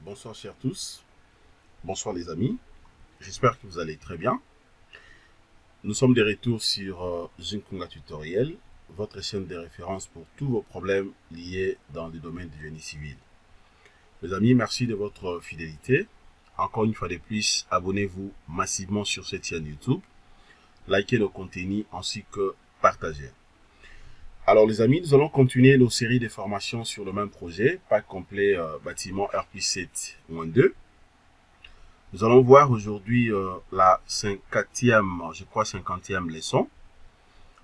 Bonsoir chers tous, bonsoir les amis, j'espère que vous allez très bien. Nous sommes de retour sur Zinkunga Tutoriel, votre chaîne de référence pour tous vos problèmes liés dans le domaine du génie civil. Les amis, merci de votre fidélité. Encore une fois de plus, abonnez-vous massivement sur cette chaîne YouTube, likez nos contenus ainsi que partagez. Alors les amis, nous allons continuer nos séries de formations sur le même projet, pack complet bâtiment R+7-2. Nous allons voir aujourd'hui la 50e leçon.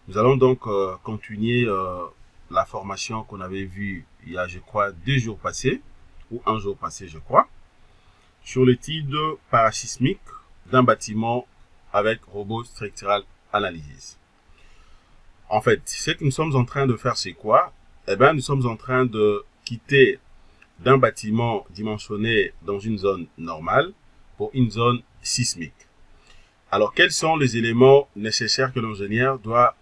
Nous allons donc continuer la formation qu'on avait vue il y a, je crois, 2 jours passés, ou 1 jour passé, je crois, sur le titre parasismique d'un bâtiment avec robot structural analysis. En fait, ce que nous sommes en train de faire, c'est quoi? Eh bien, nous sommes en train de quitter d'un bâtiment dimensionné dans une zone normale pour une zone sismique. Alors, quels sont les éléments nécessaires que l'ingénieur doit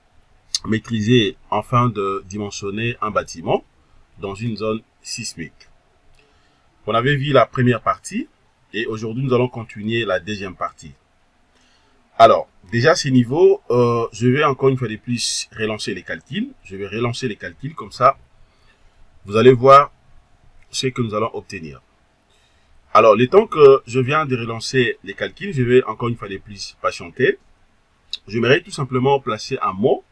maîtriser afin de dimensionner un bâtiment dans une zone sismique? On avait vu la première partie et aujourd'hui, nous allons continuer la deuxième partie. Alors, déjà à ce niveau, je vais encore une fois de plus relancer les calculs. Je vais relancer les calculs comme ça. Vous allez voir ce que nous allons obtenir. Alors, le temps que je viens de relancer les calculs, je vais encore une fois de plus patienter. J'aimerais tout simplement placer un mot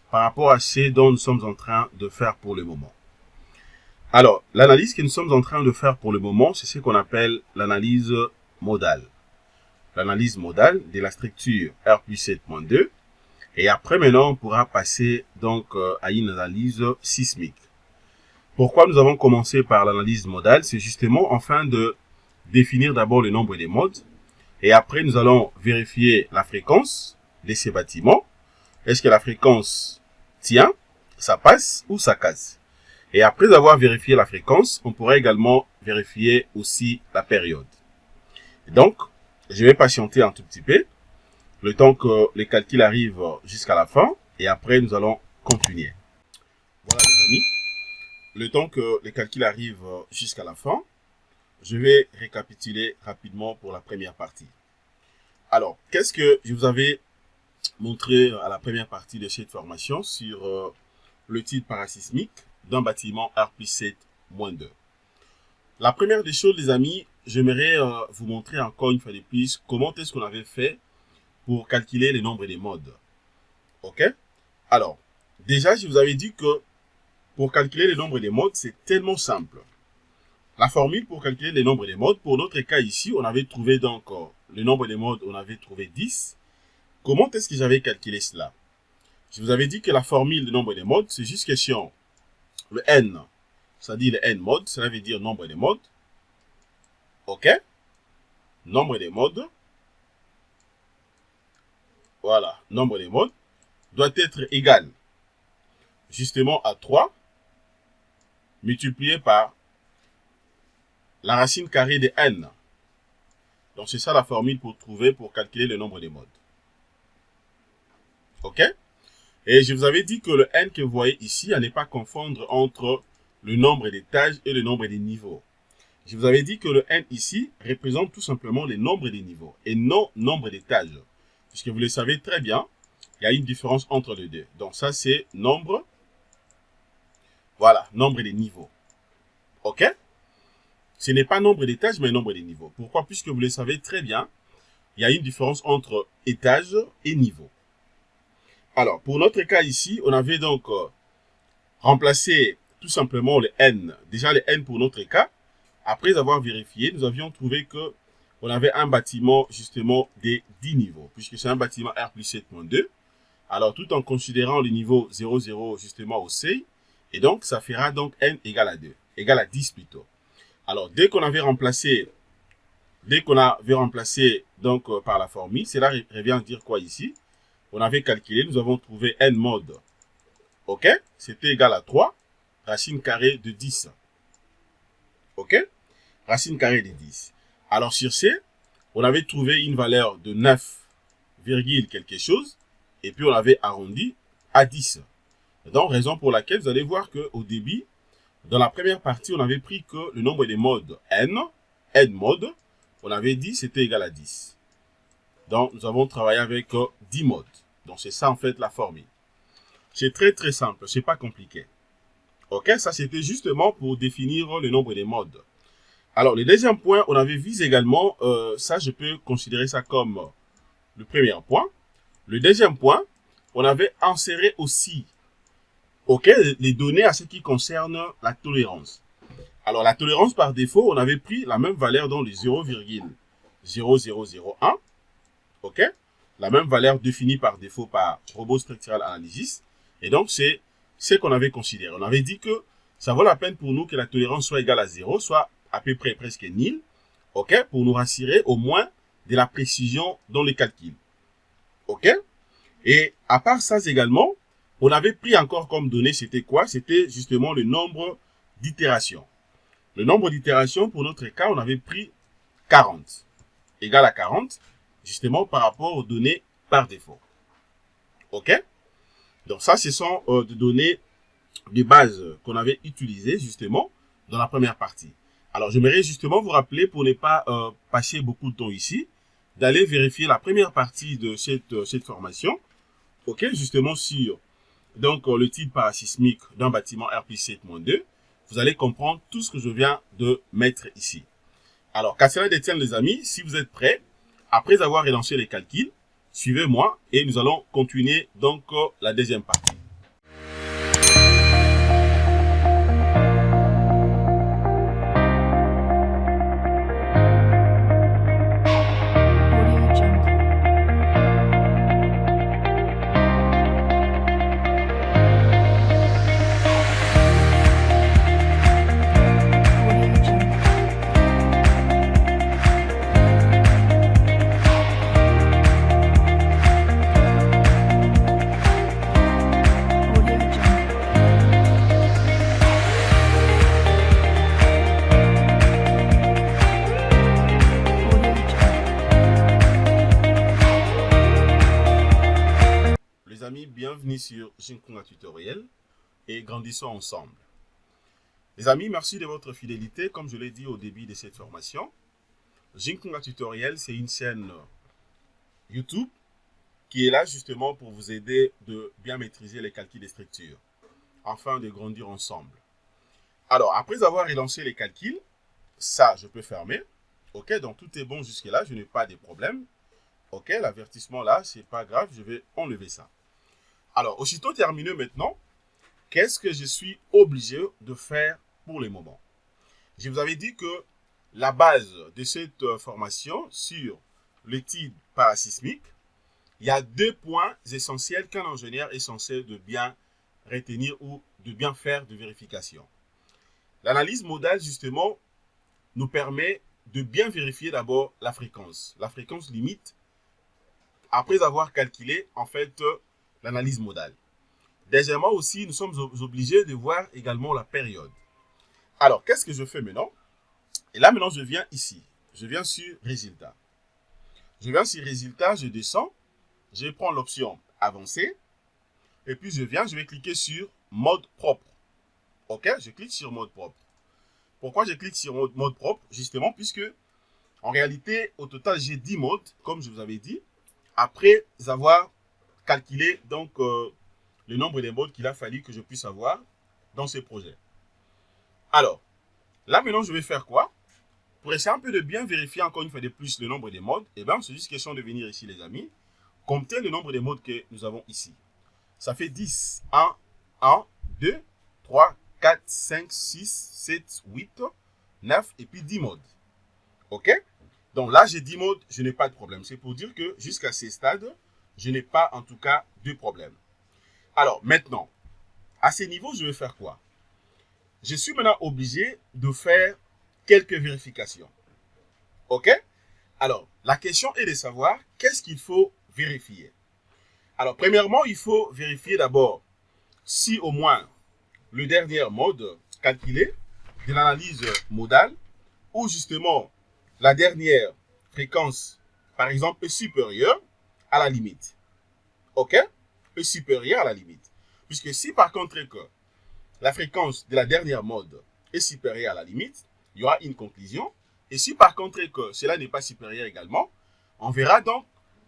par rapport à ce dont nous sommes en train de faire pour le moment. Alors, l'analyse que nous sommes en train de faire pour le moment, c'est ce qu'on appelle l'analyse modale. L'analyse modale de la structure R+7.2. Et après, maintenant, on pourra passer donc à une analyse sismique. Pourquoi nous avons commencé par l'analyse modale? C'est justement afin de définir d'abord le nombre des modes. Et après, nous allons vérifier la fréquence de ces bâtiments. Est-ce que la fréquence tient, ça passe ou ça casse? Et après avoir vérifié la fréquence, on pourra également vérifier aussi la période. Donc, je vais patienter un tout petit peu, le temps que les calculs arrivent jusqu'à la fin, et après nous allons continuer. Voilà les amis, le temps que les calculs arrivent jusqu'à la fin, je vais récapituler rapidement pour la première partie. Alors, qu'est-ce que je vous avais montré à la première partie de cette formation sur le titre parasismique d'un bâtiment R+7-2. La première des choses, les amis, j'aimerais vous montrer encore une fois de plus comment est-ce qu'on avait fait pour calculer le nombre des modes. Ok? Alors, déjà, je vous avais dit que pour calculer le nombre des modes, c'est tellement simple. La formule pour calculer le nombre des modes, pour notre cas ici, on avait trouvé donc le nombre des modes, on avait trouvé 10. Comment est-ce que j'avais calculé cela? Je vous avais dit que la formule du nombre des modes, c'est juste question le n, c'est-à-dire le n mode, cela veut dire nombre des modes. Ok? Nombre des modes. Voilà, nombre des modes doit être égal justement à 3 multiplié par la racine carrée de n. Donc c'est ça la formule pour calculer le nombre des modes. Ok? Et je vous avais dit que le n que vous voyez ici, à ne pas confondre entre le nombre d'étages et le nombre des niveaux. Je vous avais dit que le n ici représente tout simplement le nombre des niveaux et non nombre d'étages. Puisque vous le savez très bien, il y a une différence entre les deux. Donc ça c'est nombre, voilà, nombre des niveaux. Ok? Ce n'est pas nombre d'étages mais nombre des niveaux. Pourquoi? Puisque vous le savez très bien, il y a une différence entre étage et niveau. Alors, pour notre cas ici, on avait donc remplacé tout simplement le n. Déjà le n pour notre cas. Après avoir vérifié, nous avions trouvé que on avait un bâtiment justement de 10 niveaux. Puisque c'est un bâtiment R+7.2. Alors, tout en considérant le niveau 0,0 justement au seuil. Et donc, ça fera donc n égale à 2. Égale à 10 plutôt. Alors, dès qu'on avait remplacé donc par la formule, cela revient à dire quoi ici? On avait calculé, nous avons trouvé n mode. Ok? C'était égal à 3, racine carrée de 10. Ok? Racine carrée de 10. Alors sur C, on avait trouvé une valeur de 9, quelque chose. Et puis on avait arrondi à 10. Donc raison pour laquelle vous allez voir qu'au début, dans la première partie, on avait pris que le nombre des modes n end mode, on avait dit c'était égal à 10. Donc, nous avons travaillé avec 10 modes. Donc, c'est ça, en fait, la formule. C'est très, très simple. C'est pas compliqué. OK? Ça, c'était justement pour définir le nombre des modes. Alors, le deuxième point, on avait vu également, ça, je peux considérer ça comme le premier point. Le deuxième point, on avait inséré aussi, OK, les données à ce qui concerne la tolérance. Alors, la tolérance par défaut, on avait pris la même valeur dans le 0,0001. OK? La même valeur définie par défaut par Robot Structural Analysis. Et donc, c'est ce qu'on avait considéré. On avait dit que ça vaut la peine pour nous que la tolérance soit égale à 0, soit à peu près presque nil. OK? Pour nous rassurer au moins de la précision dans les calculs. OK? Et à part ça également, on avait pris encore comme donnée, c'était quoi? C'était justement le nombre d'itérations. Le nombre d'itérations, pour notre cas, on avait pris 40. Égal à 40, justement par rapport aux données par défaut. OK? Donc ça, ce sont des données de base qu'on avait utilisées justement dans la première partie. Alors, j'aimerais justement vous rappeler, pour ne pas passer beaucoup de temps ici, d'aller vérifier la première partie de cette formation. OK? Justement sur donc, le type parasismique d'un bâtiment R+7-2. Vous allez comprendre tout ce que je viens de mettre ici. Alors, qu'à cela détienne les amis, si vous êtes prêts, après avoir relancé les calculs, suivez-moi et nous allons continuer donc la deuxième partie. Les amis, bienvenue sur Jinkunga Tutoriel et grandissons ensemble. Les amis, merci de votre fidélité. Comme je l'ai dit au début de cette formation, Jinkunga Tutoriel, c'est une chaîne YouTube qui est là justement pour vous aider de bien maîtriser les calculs des structures, afin de grandir ensemble. Alors, après avoir relancé les calculs, ça, je peux fermer. OK, donc tout est bon jusque-là, je n'ai pas de problème. OK, l'avertissement là, c'est pas grave, je vais enlever ça. Alors, aussitôt terminé maintenant, qu'est-ce que je suis obligé de faire pour le moment? Je vous avais dit que la base de cette formation sur l'étude parasismique, il y a 2 points essentiels qu'un ingénieur est censé de bien retenir ou de bien faire de vérification. L'analyse modale, justement, nous permet de bien vérifier d'abord la fréquence limite, après avoir calculé, en fait, l'analyse modale. Deuxièmement aussi, nous sommes obligés de voir également la période. Alors, qu'est-ce que je fais maintenant? Et là, maintenant, je viens ici. Je viens sur Résultat. Je viens sur Résultat, je descends. Je prends l'option Avancer. Et puis, je vais cliquer sur Mode propre. OK? Je clique sur Mode propre. Pourquoi je clique sur Mode propre? Justement, puisque, en réalité, au total, j'ai 10 modes, comme je vous avais dit, après avoir calculer donc le nombre de modes qu'il a fallu que je puisse avoir dans ce projet. Alors, là maintenant, je vais faire quoi? Pour essayer un peu de bien vérifier encore une fois de plus le nombre de modes, et bien, c'est juste question de venir ici, les amis, compter le nombre de modes que nous avons ici. Ça fait 10. 1, 2, 3, 4, 5, 6, 7, 8, 9 et puis 10 modes. OK? Donc là, j'ai 10 modes, je n'ai pas de problème. C'est pour dire que jusqu'à ces stades, je n'ai pas en tout cas de problème. Alors maintenant, à ce niveau, je vais faire quoi? Je suis maintenant obligé de faire quelques vérifications. OK? Alors, la question est de savoir qu'est-ce qu'il faut vérifier. Alors, premièrement, il faut vérifier d'abord si au moins le dernier mode calculé de l'analyse modale ou justement la dernière fréquence, par exemple, est supérieure à la limite. OK? Est supérieure à la limite. Puisque si par contre que la fréquence de la dernière mode est supérieure à la limite, il y aura une conclusion. Et si par contre que cela n'est pas supérieur également, on verra donc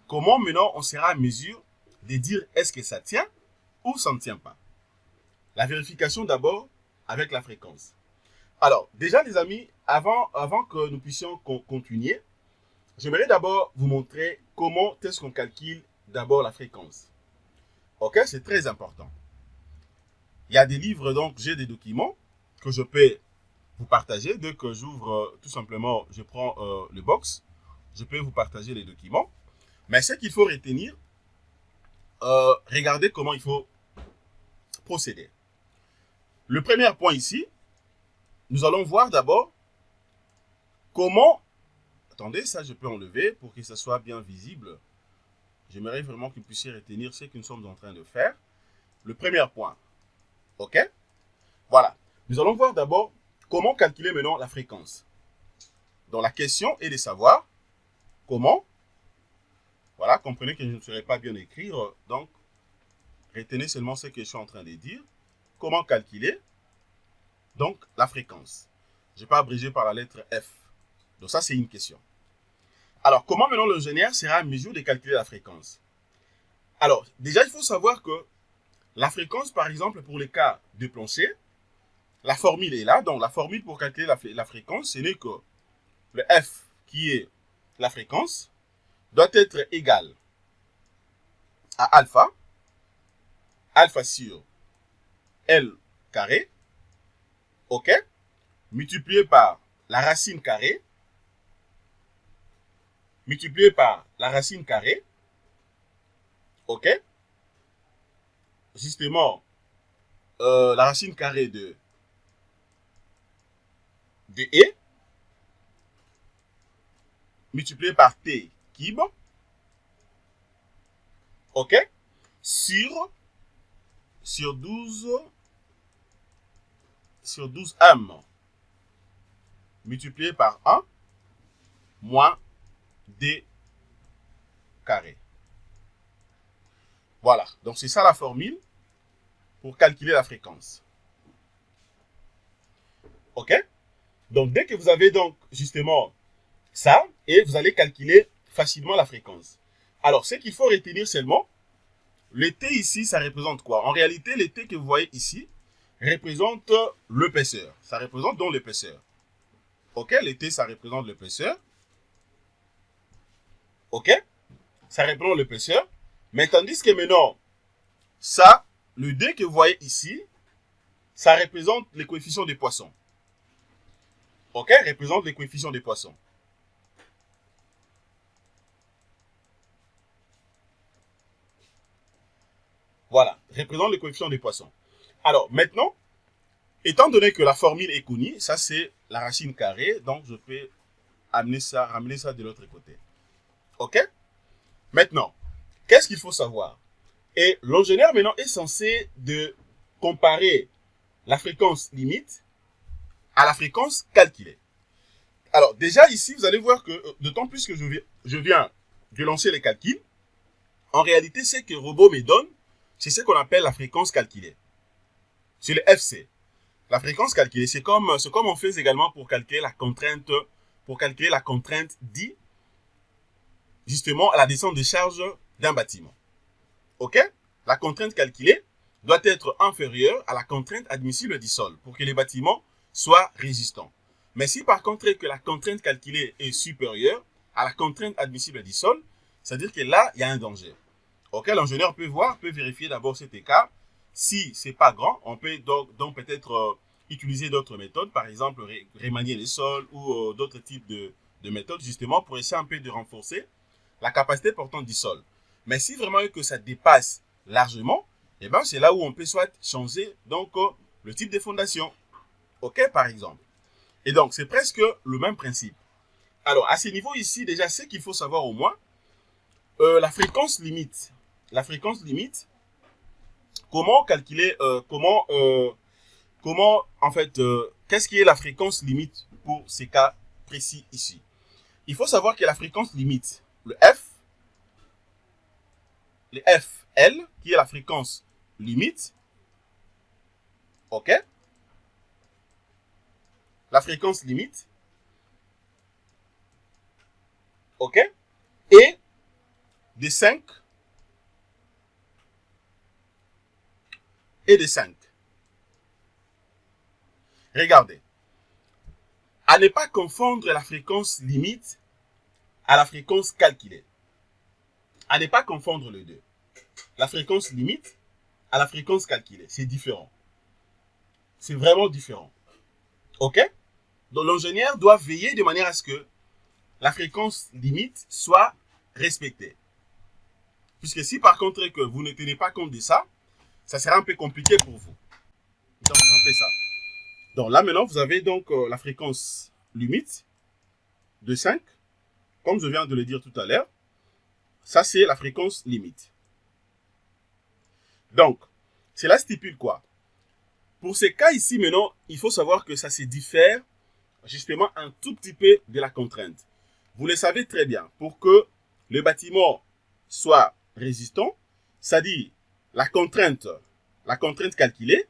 comment maintenant on sera à mesure de dire est-ce que ça tient ou ça ne tient pas. La vérification d'abord avec la fréquence. Alors, déjà les amis, avant que nous puissions continuer, j'aimerais d'abord vous montrer comment est-ce qu'on calcule d'abord la fréquence. Ok, c'est très important. Il y a des livres, donc j'ai des documents que je peux vous partager. Dès que j'ouvre, tout simplement, je prends le box, je peux vous partager les documents. Mais ce qu'il faut retenir, regardez comment il faut procéder. Le premier point ici, nous allons voir d'abord comment... Attendez, ça je peux enlever pour que ça soit bien visible. J'aimerais vraiment que vous puissiez retenir ce que nous sommes en train de faire. Le premier point. OK? Voilà. Nous allons voir d'abord comment calculer maintenant la fréquence. Donc la question est de savoir comment. Voilà, comprenez que je ne saurais pas bien écrire. Donc, retenez seulement ce que je suis en train de dire. Comment calculer donc la fréquence. Je ne vais pas abréger par la lettre F. Donc ça, c'est une question. Alors, comment maintenant l'ingénieur sera à mesure de calculer la fréquence? Alors, déjà, il faut savoir que la fréquence, par exemple, pour les cas de plancher, la formule est là. Donc, la formule pour calculer la fréquence, ce n'est que le F, qui est la fréquence, doit être égal à alpha, alpha sur L carré, OK, multiplié par la racine carrée, multiplié par la racine carrée, OK, justement, la racine carrée de E, multiplié par T cube, OK, sur 12 m multiplié par 1 moins D carré. Voilà, donc c'est ça la formule pour calculer la fréquence. OK? Donc dès que vous avez donc justement ça, et vous allez calculer facilement la fréquence. Alors, ce qu'il faut retenir seulement, le T ici, ça représente quoi? En réalité, le T que vous voyez ici représente l'épaisseur. Ça représente donc l'épaisseur. OK? Le T, ça représente l'épaisseur. OK? Ça représente l'épaisseur. Mais tandis que maintenant, ça, le D que vous voyez ici, ça représente les coefficients des poissons. OK? Représente les coefficients des poissons. Voilà, représente les coefficients des poissons. Alors, maintenant, étant donné que la formule est connue, ça c'est la racine carrée, donc je peux ramener ça de l'autre côté. OK? Maintenant, qu'est-ce qu'il faut savoir? Et l'ingénieur maintenant est censé de comparer la fréquence limite à la fréquence calculée. Alors, déjà ici, vous allez voir que, d'autant plus que je viens de lancer les calculs, en réalité, ce que le robot me donne, c'est ce qu'on appelle la fréquence calculée. C'est le FC. La fréquence calculée, c'est comme on fait également pour calculer la contrainte, dit justement à la descente de charge d'un bâtiment. OK? La contrainte calculée doit être inférieure à la contrainte admissible du sol pour que les bâtiments soient résistants. Mais si par contre que la contrainte calculée est supérieure à la contrainte admissible du sol, c'est-à-dire que là, il y a un danger. OK, l'ingénieur peut voir, peut vérifier d'abord cet écart. Si ce n'est pas grand, on peut donc peut-être utiliser d'autres méthodes, par exemple remanier les sols ou d'autres types de méthodes, justement pour essayer un peu de renforcer la capacité portante du sol. Mais si vraiment que ça dépasse largement, eh ben, c'est là où on peut soit changer donc, le type de fondation. OK, par exemple. Et donc, c'est presque le même principe. Alors, à ce niveau ici, déjà, ce qu'il faut savoir au moins, la fréquence limite. La fréquence limite, comment calculer, en fait, qu'est-ce qui est la fréquence limite pour ces cas précis ici? Il faut savoir que la fréquence limite, le FL, qui est la fréquence limite, OK? La fréquence limite OK? Et de 5 et de 5. Regardez. À ne pas confondre la fréquence limite à la fréquence calculée. À ne pas confondre les deux. La fréquence limite à la fréquence calculée. C'est différent. C'est vraiment différent. OK? Donc l'ingénieur doit veiller de manière à ce que la fréquence limite soit respectée. Puisque si par contre que vous ne tenez pas compte de ça, ça sera un peu compliqué pour vous. Donc c'est un peu ça. Donc là maintenant vous avez donc la fréquence limite de 5. Comme je viens de le dire tout à l'heure, ça c'est la fréquence limite. Donc, cela stipule quoi? Pour ces cas ici maintenant, il faut savoir que ça se diffère justement un tout petit peu de la contrainte. Vous le savez très bien, pour que le bâtiment soit résistant, c'est-à-dire la contrainte calculée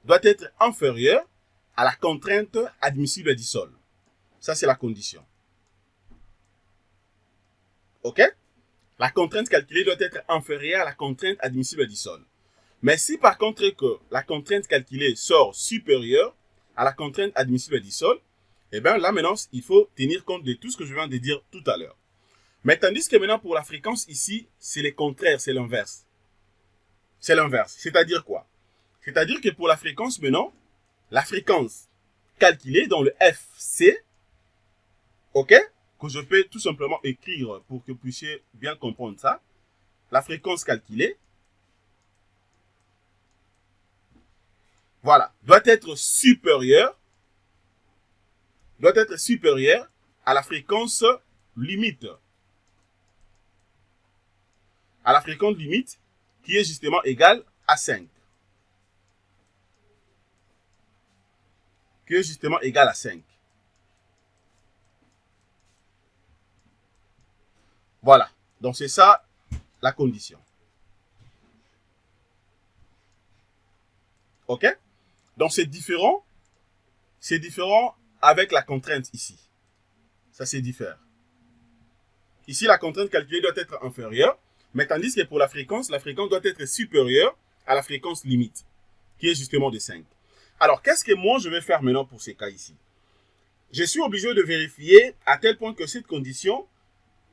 doit être inférieure à la contrainte admissible du sol. Ça, c'est la condition. OK? La contrainte calculée doit être inférieure à la contrainte admissible du sol. Mais si par contre que la contrainte calculée sort supérieure à la contrainte admissible du sol, eh bien là maintenant, il faut tenir compte de tout ce que je viens de dire tout à l'heure. Mais tandis que maintenant pour la fréquence ici, c'est le contraire, c'est l'inverse. C'est l'inverse. C'est-à-dire quoi? C'est-à-dire que pour la fréquence maintenant, la fréquence calculée dans le FC, OK? Que je peux tout simplement écrire pour que vous puissiez bien comprendre ça. La fréquence calculée, voilà, doit être supérieure à la fréquence limite. À la fréquence limite qui est justement égale à 5. Qui est justement égale à 5. Voilà. Donc c'est ça la condition. OK? Donc c'est différent. C'est différent avec la contrainte ici. Ça c'est différent. Ici la contrainte calculée doit être inférieure. Mais tandis que pour la fréquence doit être supérieure à la fréquence limite. Qui est justement de 5. Alors qu'est-ce que moi je vais faire maintenant pour ces cas ici? Je suis obligé de vérifier à tel point que cette condition,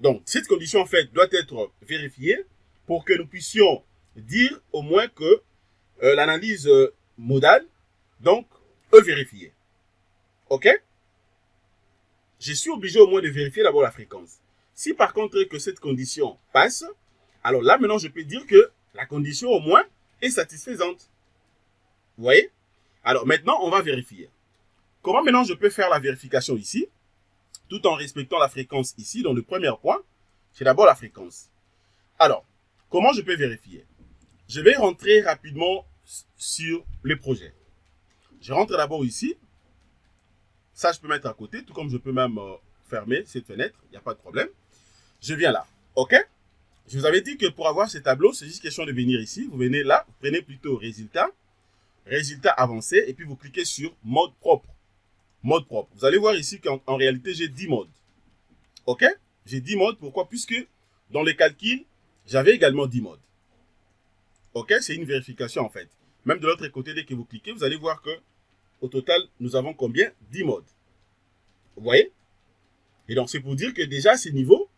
donc cette condition en fait doit être vérifiée pour que nous puissions dire au moins que l'analyse modale donc est vérifiée. OK? Je suis obligé au moins de vérifier d'abord la fréquence. Si par contre que cette condition passe, alors là maintenant je peux dire que la condition au moins est satisfaisante. Vous voyez? Alors maintenant on va vérifier. Comment maintenant je peux faire la vérification ici, tout en respectant la fréquence ici? Donc le premier point, c'est d'abord la fréquence. Alors, comment je peux vérifier? Je vais rentrer rapidement sur le projet. Je rentre d'abord ici. Ça, je peux mettre à côté, tout comme je peux même fermer cette fenêtre. Il n'y a pas de problème. Je viens là. OK? Je vous avais dit que pour avoir ce tableau, c'est juste question de venir ici. Vous venez là, vous prenez plutôt résultat, résultat avancé, et puis vous cliquez sur mode propre. Mode propre. Vous allez voir ici qu'en réalité, j'ai 10 modes. OK? J'ai 10 modes. Pourquoi? Puisque dans les calculs, j'avais également 10 modes. OK? C'est une vérification en fait. Même de l'autre côté, dès que vous cliquez, vous allez voir que au total, nous avons combien? 10 modes. Vous voyez? Et donc, c'est pour dire que déjà, à ce niveau,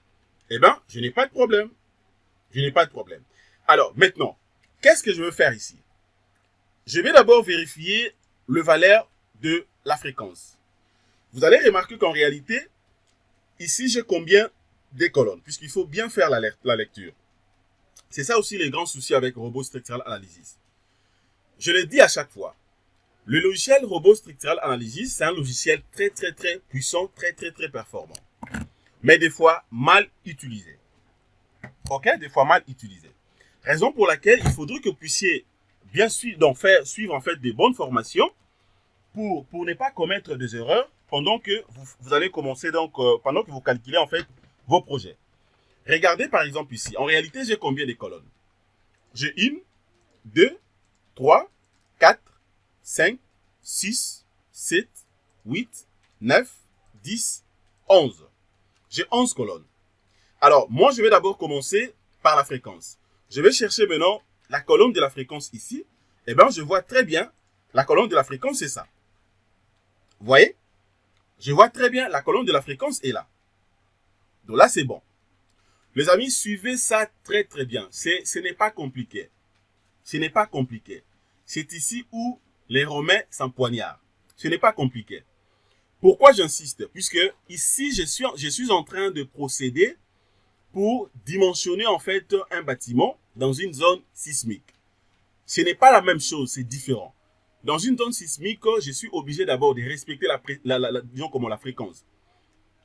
eh bien, je n'ai pas de problème. Je n'ai pas de problème. Alors, maintenant, qu'est-ce que je veux faire ici? Je vais d'abord vérifier le valeur de la fréquence. Vous allez remarquer qu'en réalité, ici, j'ai combien de colonnes? Puisqu'il faut bien faire la lecture. C'est ça aussi les grands soucis avec Robot Structural Analysis. Je le dis à chaque fois. Le logiciel Robot Structural Analysis, c'est un logiciel très puissant, très performant. Mais des fois, mal utilisé. OK? Des fois mal utilisé. Raison pour laquelle il faudrait que vous puissiez bien suivre, donc suivre en fait des bonnes formations pour ne pas commettre des erreurs pendant que vous allez commencer donc, pendant que vous calculez en fait vos projets. Regardez par exemple ici. En réalité, j'ai combien de colonnes? J'ai 1, 2, 3, 4, 5, 6, 7, 8, 9, 10, 11. J'ai 11 colonnes. Alors, moi, je vais d'abord commencer par la fréquence. Je vais chercher maintenant la colonne de la fréquence ici. Eh bien, je vois très bien la colonne de la fréquence, c'est ça. Vous voyez? Je vois très bien la colonne de la fréquence est là. Donc là, c'est bon. Les amis, suivez ça très très bien. Ce n'est pas compliqué. Ce n'est pas compliqué. C'est ici où les Romains s'empoignardent. Ce n'est pas compliqué. Pourquoi j'insiste? Puisque ici, je suis en train de procéder pour dimensionner en fait un bâtiment dans une zone sismique. Ce n'est pas la même chose, c'est différent. Dans une zone sismique, je suis obligé d'abord de respecter disons comment, la fréquence.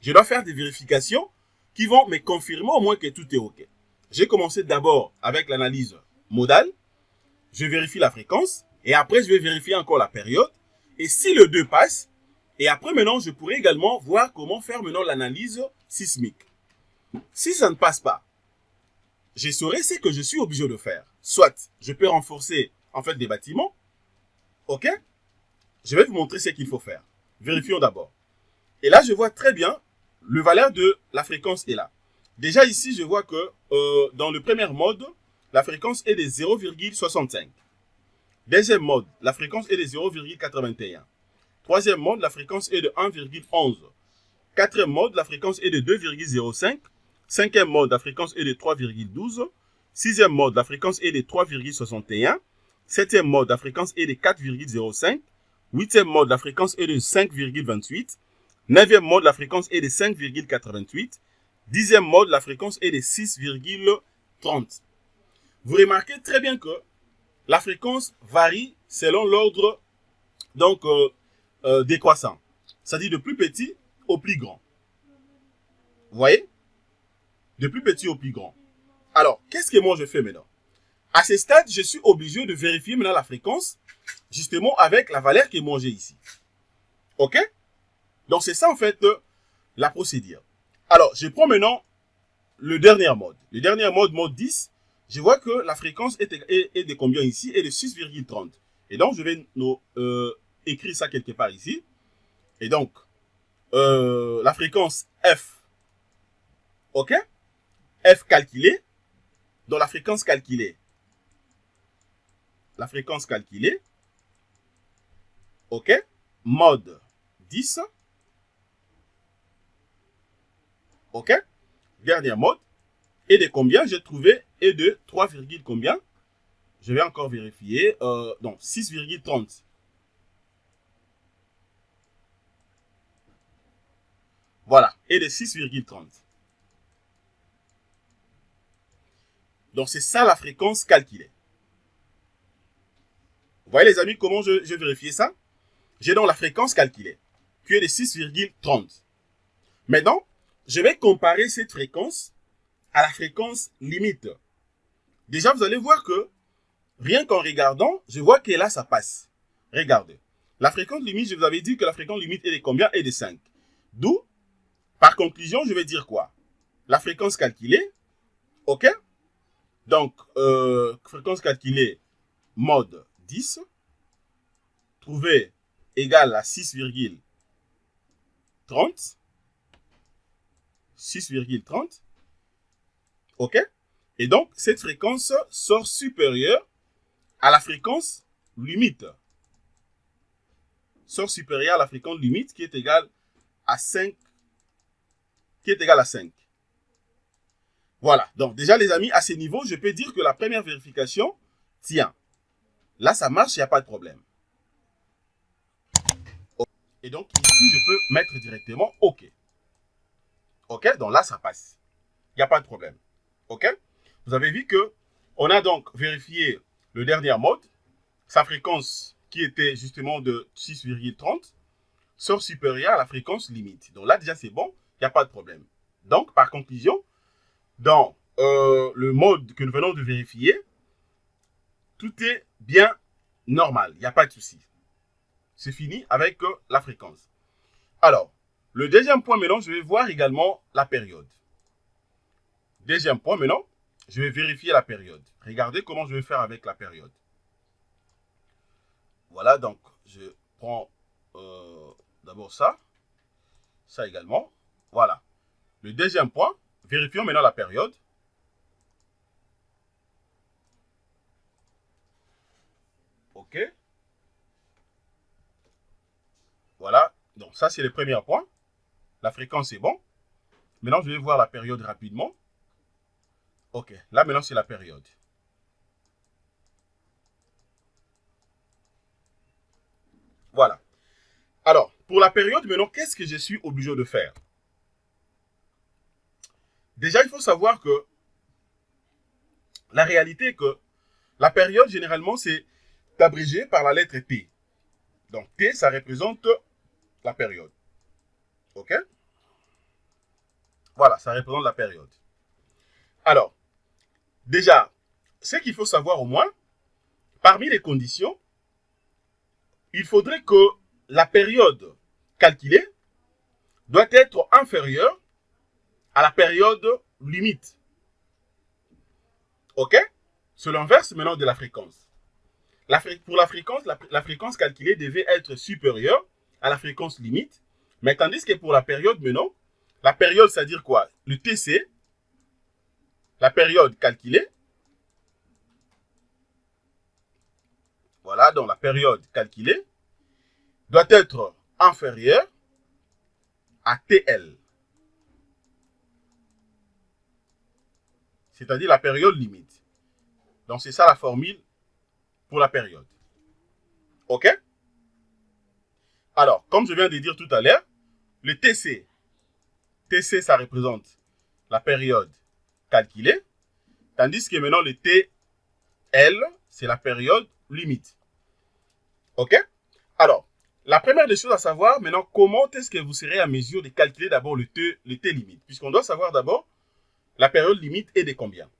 Je dois faire des vérifications qui vont me confirmer au moins que tout est OK. J'ai commencé d'abord avec l'analyse modale. Je vérifie la fréquence et après, je vais vérifier encore la période. Et si le 2 passe, et après maintenant, je pourrai également voir comment faire maintenant l'analyse sismique. Si ça ne passe pas, je saurai ce que je suis obligé de faire. Soit je peux renforcer en fait des bâtiments. OK? Je vais vous montrer ce qu'il faut faire. Vérifions d'abord. Et là, je vois très bien le valeur de la fréquence est là. Déjà ici, je vois que dans le premier mode, la fréquence est de 0,65. Deuxième mode, la fréquence est de 0,81. Troisième mode, la fréquence est de 1,11. Quatrième mode, la fréquence est de 2,05. Cinquième mode, la fréquence est de 3,12. Sixième mode, la fréquence est de 3,61. Septième mode, la fréquence est de 4,05. Huitième mode, la fréquence est de 5,28. Neuvième mode, la fréquence est de 5,88. Dixième mode, la fréquence est de 6,30. Vous remarquez très bien que la fréquence varie selon l'ordre donc décroissant. C'est-à-dire de plus petit au plus grand. Vous voyez? De plus petit au plus grand. Alors, qu'est-ce que moi je fais maintenant? À ce stade, je suis obligé de vérifier maintenant la fréquence, justement avec la valeur que moi j'ai ici. OK? Donc, c'est ça en fait la procédure. Alors, je prends maintenant le dernier mode. Le dernier mode, mode 10, je vois que la fréquence est de combien ici? Est de 6,30. Et donc, je vais écrire ça quelque part ici. Et donc, la fréquence F, OK? F calculée, dans la fréquence calculée. La fréquence calculée, OK? Mode 10, OK? Dernier mode. Et de combien j'ai trouvé? Et de 3, combien? Je vais encore vérifier. Donc, 6,30. Voilà. Et de 6,30. Donc, c'est ça la fréquence calculée. Vous voyez, les amis, comment je vérifie ça? J'ai donc la fréquence calculée, qui est de 6,30. Maintenant, je vais comparer cette fréquence à la fréquence limite. Déjà, vous allez voir que, rien qu'en regardant, je vois que là, ça passe. Regardez. La fréquence limite, je vous avais dit que la fréquence limite est de combien? Est de 5. D'où, par conclusion, je vais dire quoi? La fréquence calculée, OK? Donc, fréquence calculée, mode 10, trouver égale à 6,30. 6,30. OK? Et donc, cette fréquence sort supérieure à la fréquence limite. Sort supérieure à la fréquence limite qui est égale à 5. Qui est égale à 5. Voilà. Donc, déjà, les amis, à ce niveau, je peux dire que la première vérification tient. Là, ça marche, il n'y a pas de problème. Et donc, ici, je peux mettre directement OK. OK? Donc là, ça passe. Il n'y a pas de problème. OK? Vous avez vu que on a donc vérifié le dernier mode. Sa fréquence qui était justement de 6,30 sort supérieure à la fréquence limite. Donc là, déjà, c'est bon. Il n'y a pas de problème. Donc, par conclusion, dans le mode que nous venons de vérifier, tout est bien normal. Il n'y a pas de souci. C'est fini avec la fréquence. Alors, le deuxième point maintenant, je vais voir également la période. Deuxième point maintenant, je vais vérifier la période. Regardez comment je vais faire avec la période. Voilà, donc je prends d'abord ça. Ça également. Voilà. Le deuxième point, vérifions maintenant la période. OK. Voilà. Donc, ça, c'est le premier point. La fréquence est bon. Maintenant, je vais voir la période rapidement. OK. Là, maintenant, c'est la période. Voilà. Alors, pour la période, maintenant, qu'est-ce que je suis obligé de faire? Déjà, il faut savoir que la réalité est que la période, généralement, c'est abrégé par la lettre T. Donc, T, ça représente la période. OK? Voilà, ça représente la période. Alors, déjà, ce qu'il faut savoir au moins, parmi les conditions, il faudrait que la période calculée doit être inférieure à la période limite. OK? C'est l'inverse maintenant de la fréquence. Pour la fréquence, la fréquence calculée devait être supérieure à la fréquence limite. Mais tandis que pour la période maintenant, la période, c'est-à-dire quoi? Le TC, la période calculée. Voilà, donc la période calculée doit être inférieure à TL. C'est-à-dire la période limite. Donc, c'est ça la formule pour la période. OK? Alors, comme je viens de dire tout à l'heure, le TC, ça représente la période calculée, tandis que maintenant le TL, c'est la période limite. OK? Alors, la première des choses à savoir, maintenant, comment est-ce que vous serez à mesure de calculer d'abord le T limite? Puisqu'on doit savoir d'abord la période limite est de combien?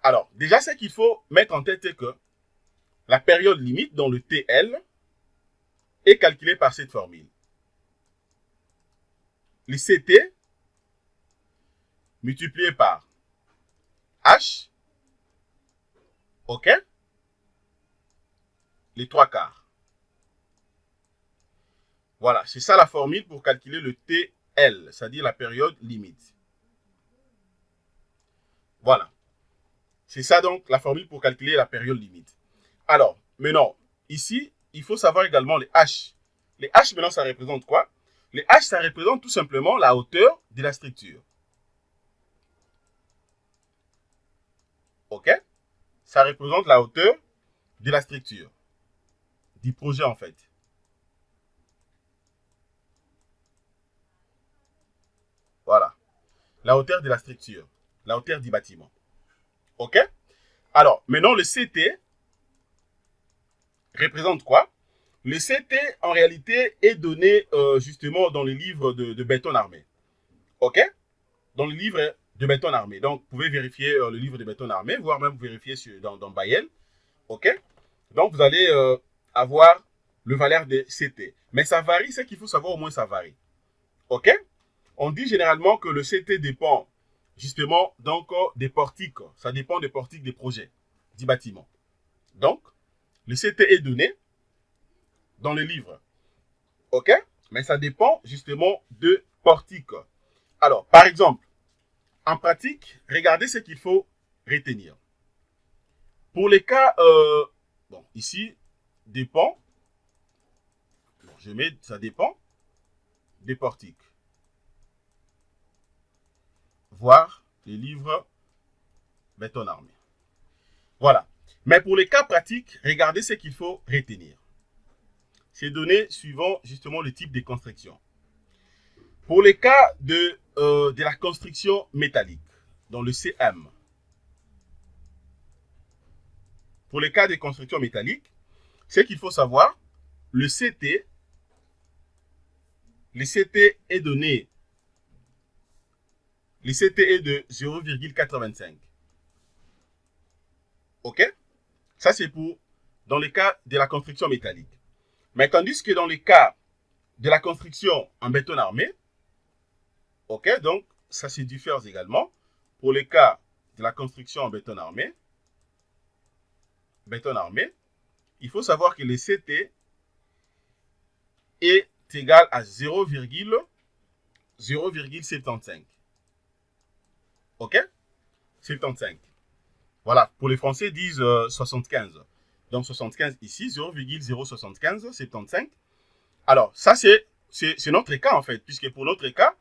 Alors, déjà, ce qu'il faut mettre en tête, c'est que la période limite, dans le TL, est calculée par cette formule. Le CT multiplié par H, OK, les 3/4. Voilà, c'est ça la formule pour calculer le TL, c'est-à-dire la période limite. Voilà. C'est ça donc la formule pour calculer la période limite. Alors, maintenant, ici, il faut savoir également les H. Les H, maintenant, ça représente quoi? Les H, ça représente tout simplement la hauteur de la structure. OK? Ça représente la hauteur de la structure. Du projet, en fait. Voilà. La hauteur de la structure. La hauteur du bâtiment. OK? Alors, maintenant, le CT représente quoi? Le CT, en réalité, est donné justement dans le livre de béton armé. OK? Dans le livre de béton armé. Donc, vous pouvez vérifier le livre de béton armé, voire même vérifier dans Bayel. OK? Donc, vous allez avoir le valeur de CT. Mais ça varie, c'est qu'il faut savoir au moins ça varie. OK? On dit généralement que le CT dépend justement donc des portiques. Ça dépend des portiques des projets, du bâtiment. Donc, le CT est donné dans le livre. OK? Mais ça dépend justement de portiques. Alors, par exemple, en pratique, regardez ce qu'il faut retenir. Pour les cas, bon, ici, dépend, je mets, ça dépend des portiques. Voir les livres béton armé. Voilà. Mais pour les cas pratiques, regardez ce qu'il faut retenir. C'est donné suivant justement le type de construction. Pour les cas de la construction métallique, dans le CM, pour les cas de construction métallique, ce qu'il faut savoir, le CT est donné, le CT est de 0,85. OK? Ça, c'est pour dans le cas de la construction métallique. Mais tandis que dans le cas de la construction en béton armé, OK, donc ça se diffère également. Pour le cas de la construction en béton armé, il faut savoir que le CT est égal à 0,75. OK? 75. Voilà, pour les Français, disent 75. Donc 75 ici, 0,075, 75. Alors, ça, c'est notre cas, en fait, puisque pour notre cas,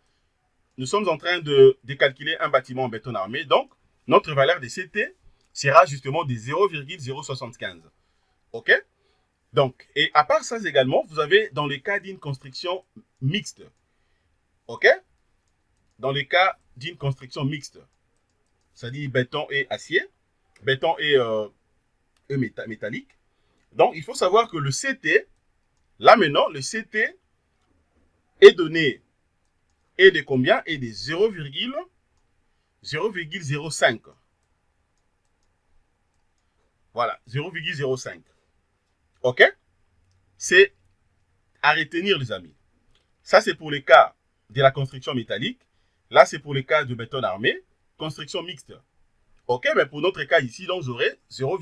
nous sommes en train de calculer un bâtiment en béton armé. Donc, notre valeur de CT sera justement de 0,075. OK? Donc, et à part ça également, vous avez dans le cas d'une construction mixte. OK? Dans le cas d'une construction mixte, c'est-à-dire béton et acier, béton et métallique. Donc, il faut savoir que le CT, là maintenant, le CT est donné, est de combien? Est de 0,05. Voilà, 0,05. OK? C'est à retenir, les amis. Ça, c'est pour le cas de la construction métallique. Là, c'est pour le cas de béton armé, construction mixte. OK, mais pour notre cas ici, donc j'aurai 0,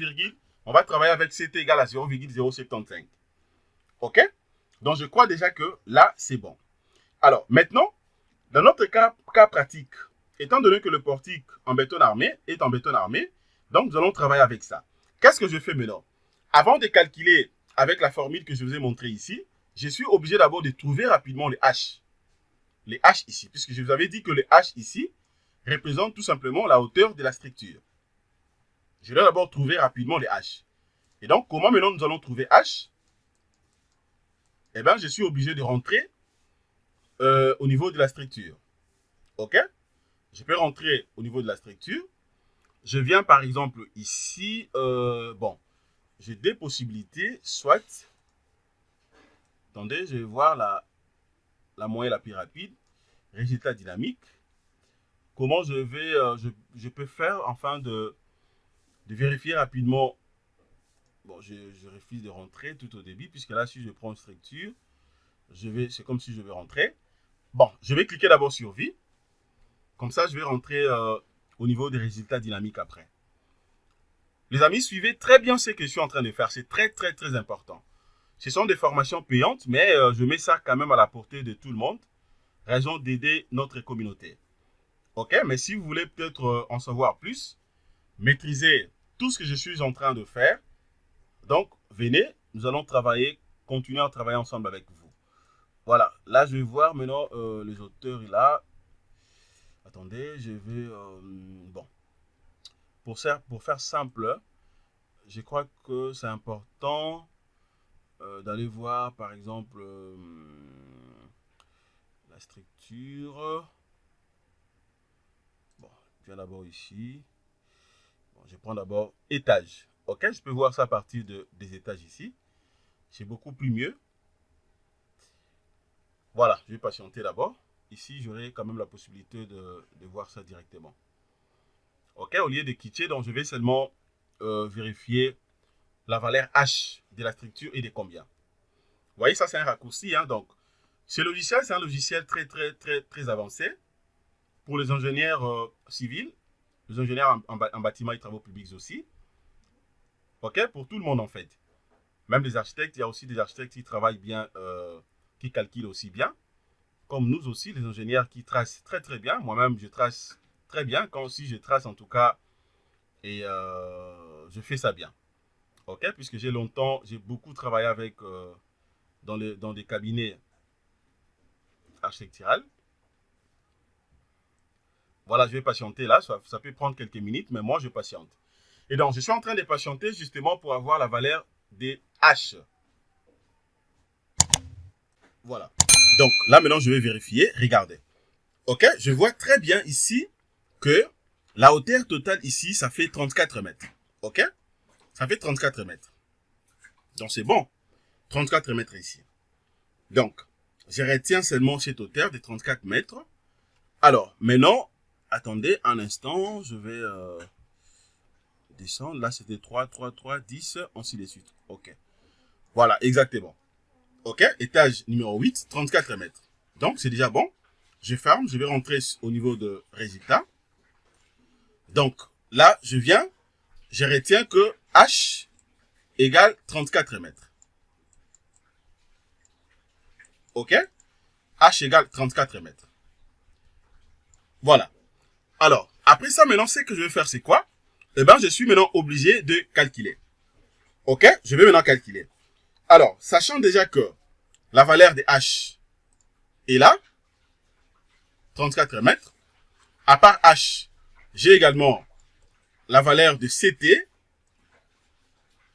on va travailler avec CT égale à 0,075. OK? Donc, je crois déjà que là, c'est bon. Alors, maintenant, dans notre cas pratique, étant donné que le portique en béton armé est en béton armé, donc nous allons travailler avec ça. Qu'est-ce que je fais maintenant? Avant de calculer avec la formule que je vous ai montrée ici, je suis obligé d'abord de trouver rapidement les H. Les H ici, puisque je vous avais dit que les H ici représentent tout simplement la hauteur de la structure. Je dois d'abord trouver rapidement les H. Et donc, comment maintenant nous allons trouver H? Eh bien, je suis obligé de rentrer au niveau de la structure. OK? Je peux rentrer au niveau de la structure. Je viens par exemple ici. Bon, j'ai deux possibilités. Soit, attendez, je vais voir la moyenne la plus rapide. Résultat dynamique. Comment je vais, je peux faire afin de vérifier rapidement. Bon, je refuse de rentrer tout au début, puisque là, si je prends une structure, c'est comme si je vais rentrer. Bon, je vais cliquer d'abord sur Vie. Comme ça, je vais rentrer au niveau des résultats dynamiques après. Les amis, suivez très bien ce que je suis en train de faire. C'est très, très, très important. Ce sont des formations payantes, mais je mets ça quand même à la portée de tout le monde. Raison d'aider notre communauté. OK, mais si vous voulez peut-être en savoir plus, maîtriser tout ce que je suis en train de faire, donc venez, nous allons continuer à travailler ensemble avec vous. Voilà, là je vais voir maintenant les auteurs là. Attendez, je vais... bon, pour faire simple, je crois que c'est important d'aller voir par exemple la structure. Bon, je viens d'abord ici. Bon, je prends d'abord étage. OK, je peux voir ça à partir des étages ici. C'est beaucoup plus mieux. Voilà, je vais patienter d'abord. Ici, j'aurai quand même la possibilité de voir ça directement. OK, au lieu de quitter, donc je vais seulement vérifier la valeur H de la structure et de combien. Vous voyez, ça c'est un raccourci. Hein, donc, ce logiciel, c'est un logiciel très, très, très, très avancé pour les ingénieurs civils, les ingénieurs en bâtiment et travaux publics aussi. OK, pour tout le monde en fait. Même les architectes, il y a aussi des architectes qui travaillent bien, qui calculent aussi bien. Comme nous aussi, les ingénieurs qui tracent très très bien. Moi-même, je trace très bien. Quand aussi je trace en tout cas, et je fais ça bien. OK, puisque j'ai beaucoup travaillé avec dans des cabinets architecturaux. Voilà, je vais patienter là. Ça peut prendre quelques minutes, mais moi, je patiente. Et donc, je suis en train de patienter justement pour avoir la valeur des H. Voilà. Donc, là, maintenant, je vais vérifier. Regardez. OK, je vois très bien ici que la hauteur totale ici, ça fait 34 mètres. OK, ça fait 34 mètres. Donc, c'est bon. 34 mètres ici. Donc, je retiens seulement cette hauteur de 34 mètres. Alors, maintenant, attendez un instant. Je vais descendre. Là, c'était 3, 3, 3, 10, ainsi de suite. OK. Voilà, exactement. OK, étage numéro 8, 34 mètres. Donc, c'est déjà bon. Je ferme. Je vais rentrer au niveau de résultat. Donc, là, je retiens que H égale 34 mètres. OK? H égale 34 mètres. Voilà. Alors, Après ça, maintenant, ce que je vais faire, c'est quoi? Eh bien, je suis maintenant obligé de calculer. OK? Je vais maintenant calculer. Alors, sachant déjà que la valeur de H est là, 34 mètres, à part H, j'ai également la valeur de CT,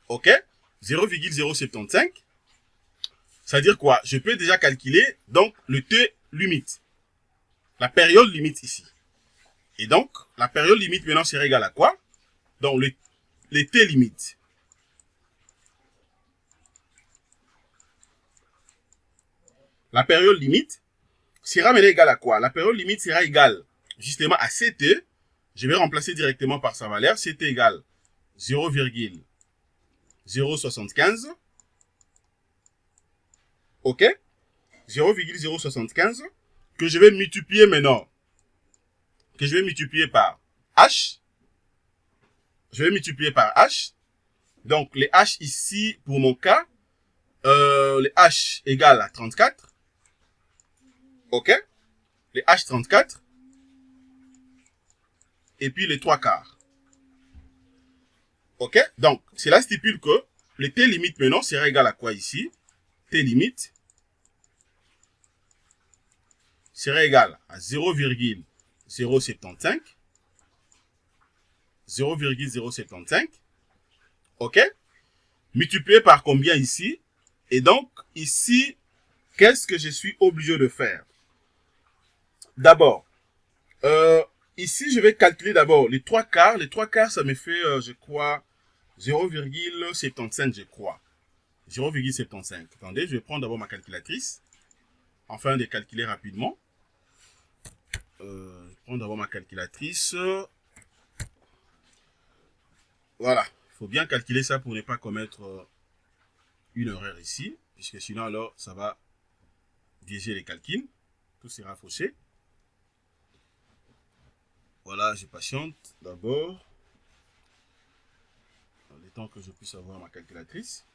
OK? 0,075. C'est-à-dire quoi? Je peux déjà calculer, donc, le T limite. La période limite ici. Et donc, la période limite maintenant sera égale à quoi? Donc, le T limite. La période limite sera maintenant égale à quoi? La période limite sera égale justement à CT. Je vais remplacer directement par sa valeur. CT égale 0,075. OK? 0,075 que je vais multiplier maintenant. Que je vais multiplier par H. Je vais multiplier par H. Donc, les H ici, pour mon cas, les H égale à 34. OK? Les H34. Et puis les 3/4. OK? Donc, cela stipule que le T limite maintenant sera égal à quoi ici? T limite sera égal à 0,075. 0,075. OK? Multiplié par combien ici? Et donc, ici, qu'est-ce que je suis obligé de faire? D'abord, ici, je vais calculer d'abord les 3/4. Les 3/4, ça me fait, je crois, 0,75, je crois. 0,75. Attendez, je vais prendre d'abord ma calculatrice, afin de calculer rapidement. Je vais prendre d'abord ma calculatrice. Voilà. Il faut bien calculer ça pour ne pas commettre une erreur ici, puisque sinon, alors, ça va biaiser les calculs. Tout sera faussé. Voilà, je patiente d'abord. Le temps que je puisse avoir ma calculatrice.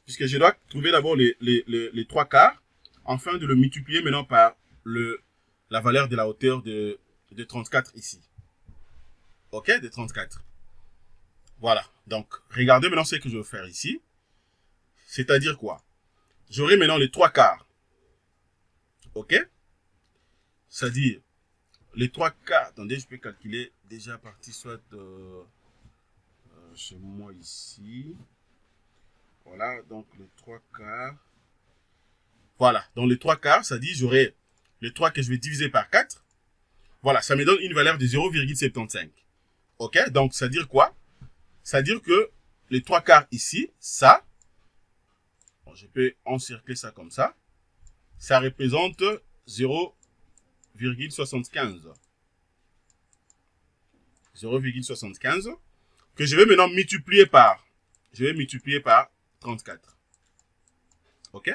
Puisque je dois trouver d'abord les 3/4, afin de le multiplier maintenant par la valeur de la hauteur de 34 ici. OK, de 34. Voilà. Donc, regardez maintenant ce que je vais faire ici. C'est-à-dire quoi? J'aurai maintenant les 3/4. OK? C'est-à-dire, les 3/4. Attendez, je peux calculer déjà à partir soit chez moi ici. Voilà, donc les 3/4. Voilà, donc les 3/4, ça dit j'aurai les 3 que je vais diviser par 4. Voilà, ça me donne une valeur de 0,75. OK, donc ça veut dire quoi? Ça veut dire que les 3/4 ici, ça, bon, je peux encercler ça comme ça, ça représente 0,75. 0,75 que je vais maintenant multiplier par, 34. OK?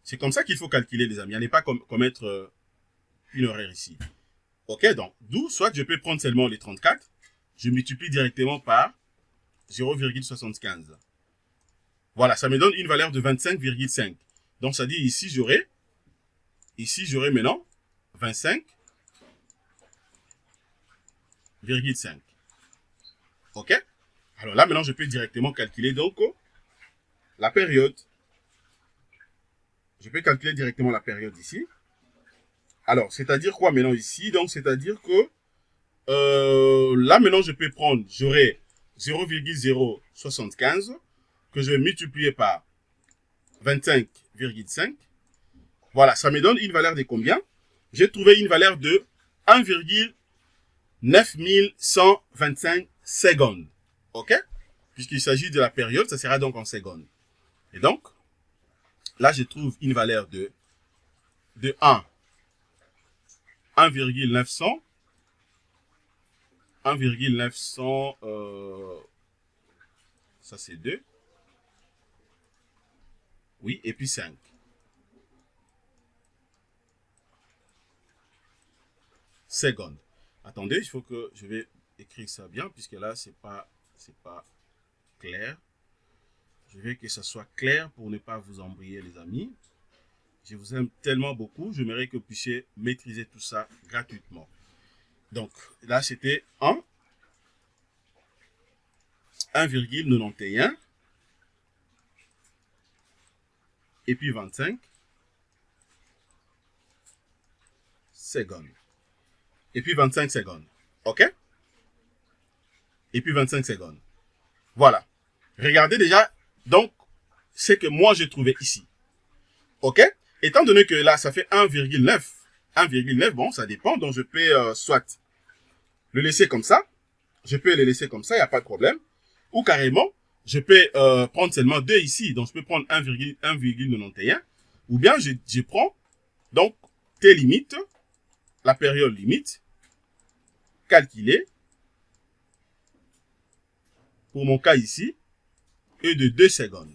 C'est comme ça qu'il faut calculer, les amis. Allez pas commettre une erreur ici. OK? Donc, d'où, soit je peux prendre seulement les 34, je multiplie directement par 0,75. Voilà, ça me donne une valeur de 25,5. Donc, ça dit ici, j'aurai maintenant 25,5. OK? Alors là, maintenant, je peux directement calculer donc la période. Je peux calculer directement la période ici. Alors, c'est-à-dire quoi maintenant ici? Donc, c'est-à-dire que là, maintenant, je peux prendre, j'aurai 0,075 que je vais multiplier par 25,5. Voilà, ça me donne une valeur de combien? J'ai trouvé une valeur de 1,9125 secondes. OK? Puisqu'il s'agit de la période, ça sera donc en secondes. Et donc, là, je trouve une valeur de 1,900. 1,900, ça c'est 2. Oui, et puis 5. Secondes. Attendez, il faut que je vais écrire ça bien, puisque là, c'est pas clair. Je veux que ça soit clair pour ne pas vous embrouiller, les amis. Je vous aime tellement beaucoup. J'aimerais que vous puissiez maîtriser tout ça gratuitement. Donc, là, c'était 1,91 et puis 25 secondes. Et puis 25 secondes. OK? Et puis 25 secondes. Voilà. Regardez déjà, donc, ce que moi j'ai trouvé ici. OK? Étant donné que là, ça fait 1,9. 1,9, bon, ça dépend. Donc, je peux soit le laisser comme ça. Je peux le laisser comme ça, il n'y a pas de problème. Ou carrément, je peux prendre seulement 2 ici. Donc, je peux prendre 1,91. Ou bien, je prends, donc, T limite, la période limite, calculée, pour mon cas ici, est de 2 secondes.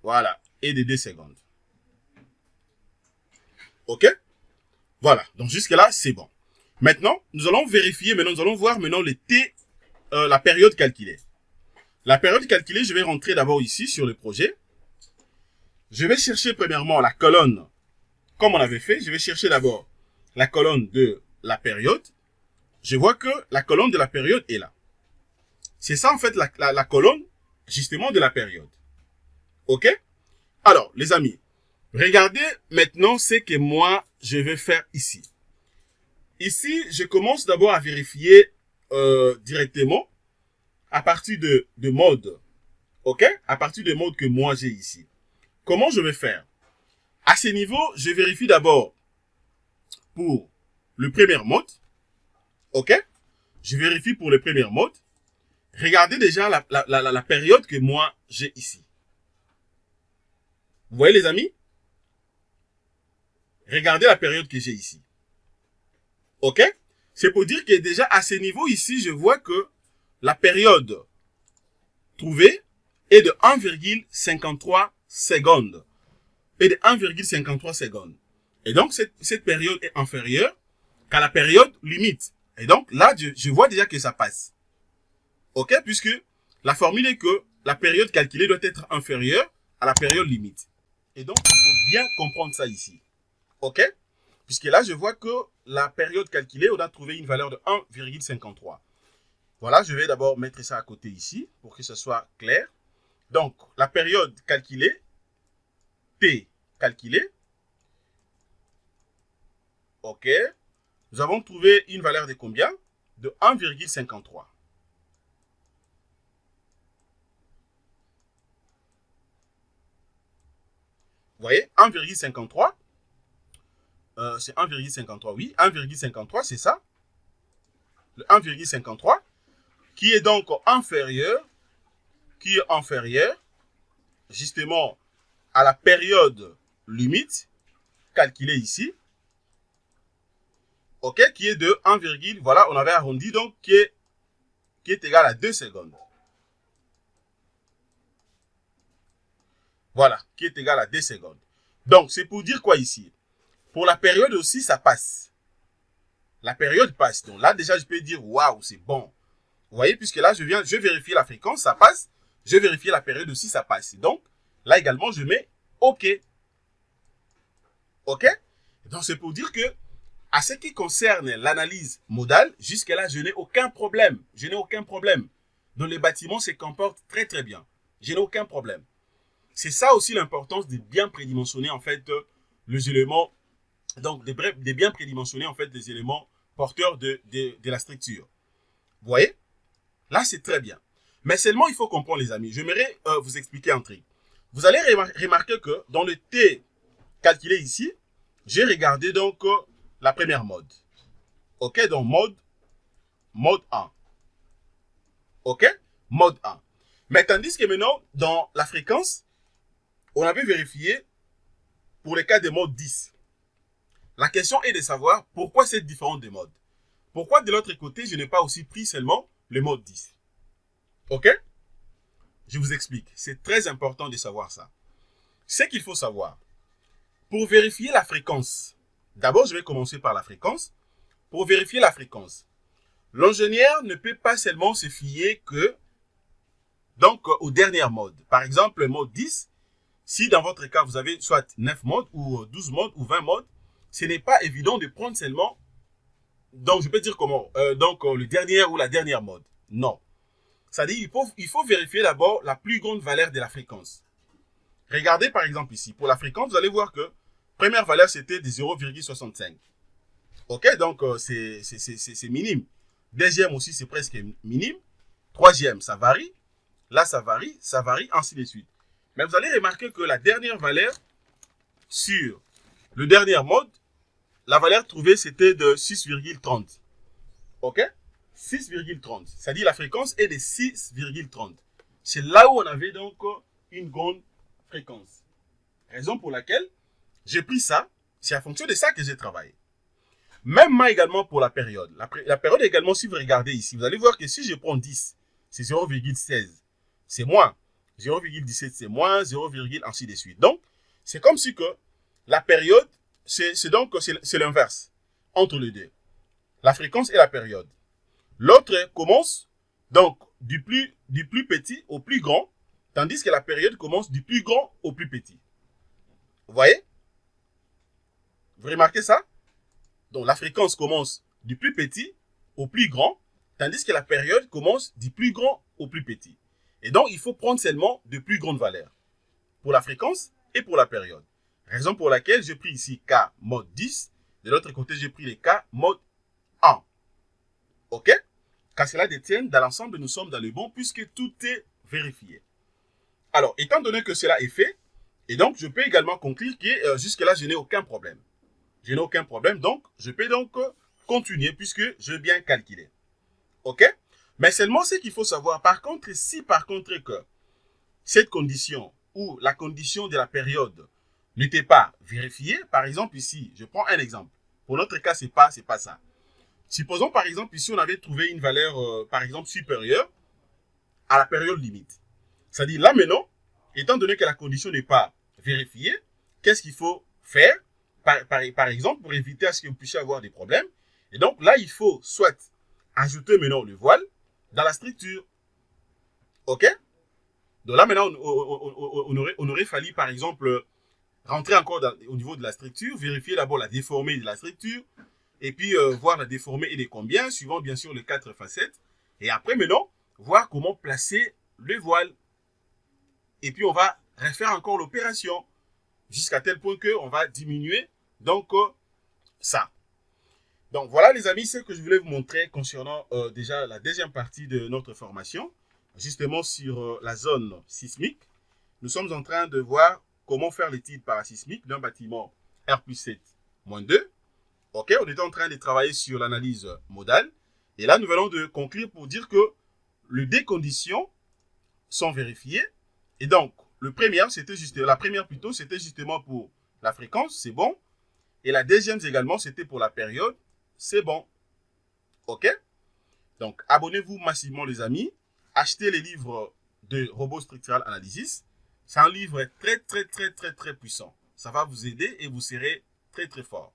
Voilà, et de 2 secondes. OK? Voilà, donc jusque-là, c'est bon. Maintenant, nous allons vérifier, nous allons voir maintenant le T, la période calculée. La période calculée, je vais rentrer d'abord ici sur le projet. Je vais chercher premièrement la colonne, comme on avait fait. Je vais chercher d'abord la colonne de la période. Je vois que la colonne de la période est là. C'est ça en fait la colonne justement de la période. OK? Alors, les amis, regardez maintenant ce que moi, je vais faire ici. Ici, je commence d'abord à vérifier directement à partir de mode. OK? À partir de mode que moi j'ai ici. Comment je vais faire? À ce niveau, je vérifie d'abord pour le premier mode. OK? Je vérifie pour le premier mode. Regardez déjà la période que moi j'ai ici. Vous voyez les amis? Regardez la période que j'ai ici. OK? C'est pour dire que déjà à ce niveau ici, je vois que la période trouvée est de 1,53 secondes. Et de 1,53 secondes. Et donc, cette période est inférieure qu'à la période limite. Et donc, là, je vois déjà que ça passe. OK? Puisque la formule est que la période calculée doit être inférieure à la période limite. Et donc, il faut bien comprendre ça ici. OK? Puisque là, je vois que la période calculée, on a trouvé une valeur de 1,53. Voilà, je vais d'abord mettre ça à côté ici pour que ce soit clair. Donc, la période calculée, T calculée. OK. Nous avons trouvé une valeur de combien? De 1,53. Vous voyez, 1,53. C'est 1,53, oui. 1,53, c'est ça. Le 1,53, qui est donc inférieur, justement, à la période limite, calculée ici. OK, qui est de 1, voilà, on avait arrondi, donc, qui est égal à 2 secondes. Voilà, qui est égal à 2 secondes. Donc, c'est pour dire quoi ici? Pour la période aussi, ça passe. La période passe. Donc là, déjà, je peux dire, waouh, c'est bon. Vous voyez, puisque là, je vérifie la fréquence, ça passe. Je vérifie la période aussi, ça passe. Donc, là également, je mets OK. OK? Donc, c'est pour dire que, à ce qui concerne l'analyse modale, jusque-là, je n'ai aucun problème. Je n'ai aucun problème. Dans les bâtiments, se comportent très, très bien. Je n'ai aucun problème. C'est ça aussi l'importance de bien prédimensionner, en fait, les éléments, donc, de bien prédimensionner, en fait, les éléments porteurs de la structure. Vous voyez? Là, c'est très bien. Mais seulement, il faut comprendre, les amis. J'aimerais vous expliquer un truc. Vous allez remarquer que dans le T calculé ici, j'ai regardé donc la première mode. OK, donc mode 1. OK, mode 1. Mais tandis que maintenant, dans la fréquence, on avait vérifié pour les cas de mode 10. La question est de savoir pourquoi c'est différent des modes. Pourquoi de l'autre côté, je n'ai pas aussi pris seulement le mode 10. OK? Je vous explique. C'est très important de savoir ça. Ce qu'il faut savoir, pour vérifier la fréquence, d'abord, je vais commencer par la fréquence. Pour vérifier la fréquence, l'ingénieur ne peut pas seulement se fier que donc aux dernières modes. Par exemple, le mode 10, si dans votre cas, vous avez soit 9 modes ou 12 modes ou 20 modes, ce n'est pas évident de prendre seulement, donc je peux dire comment, le dernier ou la dernière mode. Non. C'est-à-dire il faut vérifier d'abord la plus grande valeur de la fréquence. Regardez par exemple ici, pour la fréquence, vous allez voir que première valeur c'était de 0,65. Ok, donc c'est minime. Deuxième aussi, c'est presque minime. Troisième, ça varie. Là, ça varie, ainsi de suite. Mais vous allez remarquer que la dernière valeur sur le dernier mode, la valeur trouvée, c'était de 6,30. Ok? 6,30. C'est-à-dire la fréquence est de 6,30. C'est là où on avait donc une grande fréquence. Raison pour laquelle j'ai pris ça. C'est en fonction de ça que j'ai travaillé. Même moi également pour la période. La période également, si vous regardez ici, vous allez voir que si je prends 10, c'est 0,16. C'est moins. 0,17, c'est moins. 0, ainsi de suite. Donc, c'est comme si que la période, c'est l'inverse entre les deux. La fréquence et la période. L'autre commence donc du plus petit au plus grand, tandis que la période commence du plus grand au plus petit. Vous voyez? Vous remarquez ça? Donc, la fréquence commence du plus petit au plus grand, tandis que la période commence du plus grand au plus petit. Et donc, il faut prendre seulement de plus grandes valeurs pour la fréquence et pour la période. Raison pour laquelle j'ai pris ici K mode 10. De l'autre côté, j'ai pris les K mode 1. OK? Car cela détient, dans l'ensemble, nous sommes dans le bon puisque tout est vérifié. Alors, étant donné que cela est fait, et donc, je peux également conclure que jusque-là, je n'ai aucun problème. Je n'ai aucun problème, donc je peux donc continuer puisque j'ai bien calculé. OK? Mais seulement ce qu'il faut savoir, par contre, si par contre que cette condition ou la condition de la période n'était pas vérifiée, par exemple ici, je prends un exemple. Pour notre cas, c'est pas ça. Supposons par exemple ici, on avait trouvé une valeur, par exemple, supérieure à la période limite. C'est-à-dire là maintenant, étant donné que la condition n'est pas vérifiée, qu'est-ce qu'il faut faire? Par exemple, pour éviter à ce que vous puissiez avoir des problèmes. Et donc là, il faut soit ajouter maintenant le voile dans la structure. OK? Donc là, maintenant, on aurait fallu, par exemple, rentrer encore au niveau de la structure, vérifier d'abord la déformée de la structure, et puis voir la déformée et les combien, suivant bien sûr les 4 facettes. Et après, maintenant, voir comment placer le voile. Et puis, on va refaire encore l'opération jusqu'à tel point qu'on va diminuer donc ça. Donc voilà les amis, ce que je voulais vous montrer concernant déjà la deuxième partie de notre formation, justement sur la zone sismique. Nous sommes en train de voir comment faire l'étude parasismique d'un bâtiment R+7-2. Ok, on était en train de travailler sur l'analyse modale. Et là, nous venons de conclure pour dire que les deux conditions sont vérifiées. Et donc, la première, c'était justement pour la fréquence, c'est bon. Et la deuxième également, c'était pour la période, c'est bon. OK? Donc, abonnez-vous massivement les amis. Achetez les livres de Robot Structural Analysis. C'est un livre très puissant. Ça va vous aider et vous serez très fort.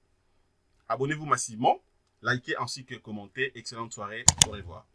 Abonnez-vous massivement, likez ainsi que commentez. Excellente soirée. Au revoir.